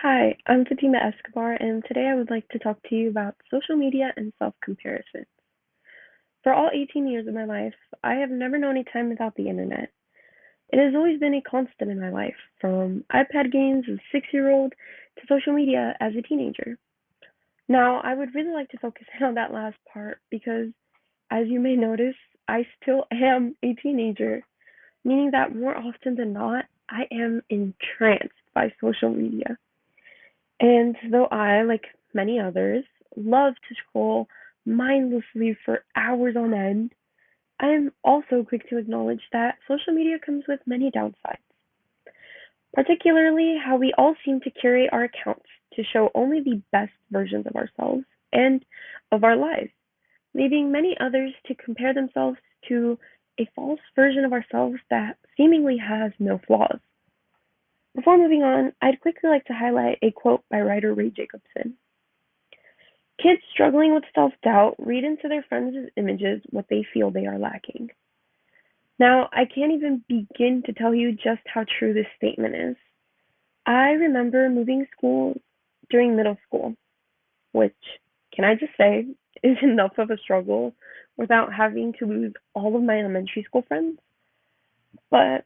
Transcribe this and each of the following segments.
Hi, I'm Fatima Escobar, and today I would like to talk to you about social media and self comparison. For all 18 years of my life, I have never known a time without the internet. It has always been a constant in my life, from iPad games as a 6-year-old to social media as a teenager. Now, I would really like to focus in on that last part because, as you may notice, I still am a teenager, meaning that more often than not, I am entranced by social media. And though I, like many others, love to scroll mindlessly for hours on end, I am also quick to acknowledge that social media comes with many downsides, particularly how we all seem to curate our accounts to show only the best versions of ourselves and of our lives, leaving many others to compare themselves to a false version of ourselves that seemingly has no flaws. Before moving on, I'd quickly like to highlight a quote by writer Ray Jacobson. Kids struggling with self-doubt read into their friends' images what they feel they are lacking. Now, I can't even begin to tell you just how true this statement is. I remember moving schools during middle school, which, can I just say, is enough of a struggle without having to lose all of my elementary school friends. But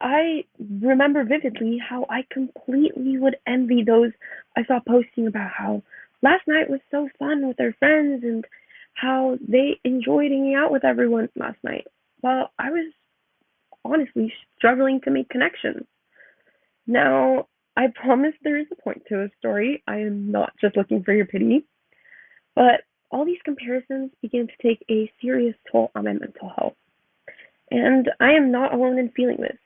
I remember vividly how I completely would envy those I saw posting about how last night was so fun with their friends and how they enjoyed hanging out with everyone last night. While I was honestly struggling to make connections. Now, I promise there is a point to this story. I am not just looking for your pity, but all these comparisons begin to take a serious toll on my mental health. And I am not alone in feeling this.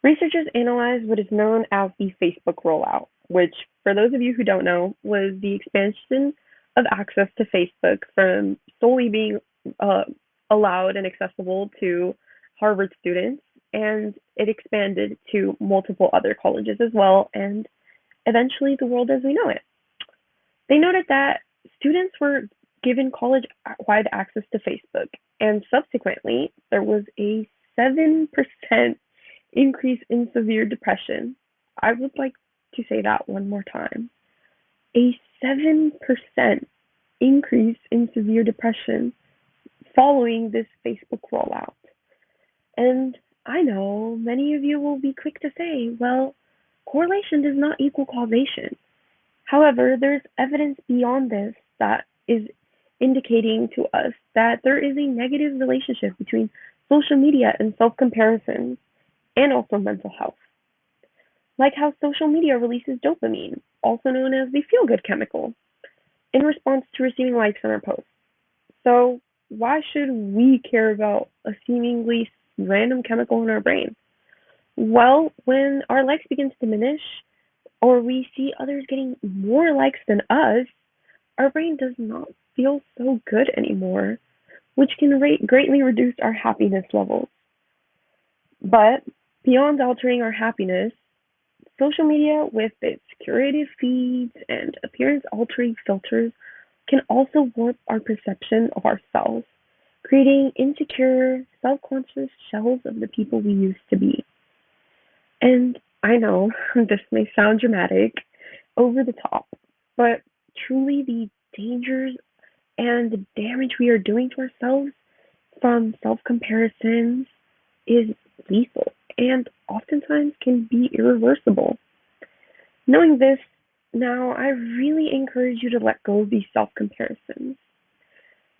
Researchers analyzed what is known as the Facebook rollout, which, for those of you who don't know, was the expansion of access to Facebook from solely being uh, allowed and accessible to Harvard students, and it expanded to multiple other colleges as well, and eventually the world as we know it. They noted that students were given college wide access to Facebook, and subsequently, there was a 7% increase in severe depression. I would like to say that one more time. A 7% increase in severe depression following this Facebook rollout. And I know many of you will be quick to say, well, correlation does not equal causation. However, there's evidence beyond this that is indicating to us that there is a negative relationship between social media and self comparison and also mental health. Like how social media releases dopamine, also known as the feel good chemical, in response to receiving likes on our posts. So, why should we care about a seemingly random chemical in our brain? Well, when our likes begin to diminish, or we see others getting more likes than us, our brain does not feel so good anymore, which can greatly reduce our happiness levels. But beyond altering our happiness, social media, with its curated feeds and appearance altering filters, can also warp our perception of ourselves, creating insecure, self conscious shells of the people we used to be. And I know this may sound dramatic, over the top, but truly the dangers and the damage we are doing to ourselves from self comparisons is lethal and oftentimes can be irreversible. Knowing this now, I really encourage you to let go of these self comparisons.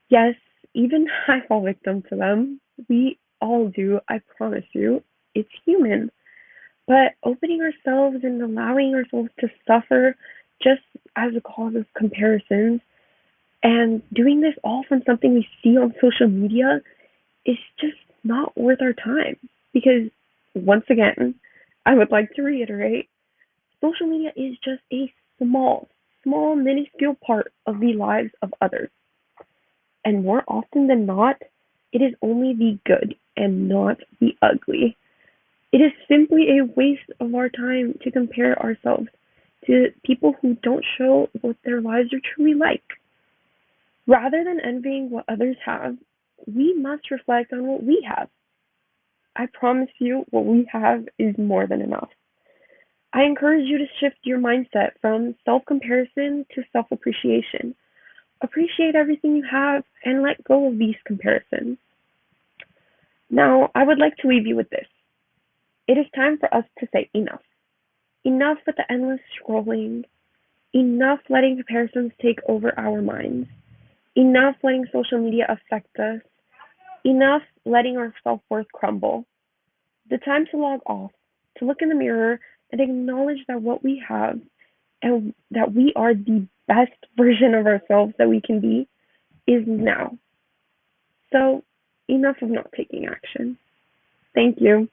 Yes, even I fall victim to them. We all do, I promise you. It's human. But opening ourselves and allowing ourselves to suffer just as a cause of comparisons and doing this all from something we see on social media is just not worth our time. Because, once again, I would like to reiterate social media is just a small, minuscule part of the lives of others. And more often than not, it is only the good and not the ugly. It is simply a waste of our time to compare ourselves to people who don't show what their lives are truly like. Rather than envying what others have, we must reflect on what we have. I promise you, what we have is more than enough. I encourage you to shift your mindset from self comparison to self appreciation. Appreciate everything you have and let go of these comparisons. Now, I would like to leave you with this. It is time for us to say enough. Enough with the endless scrolling. Enough letting comparisons take over our minds. Enough letting social media affect us. Enough letting our self worth crumble. The time to log off, to look in the mirror and acknowledge that what we have and that we are the best version of ourselves that we can be is now. So, enough of not taking action. Thank you.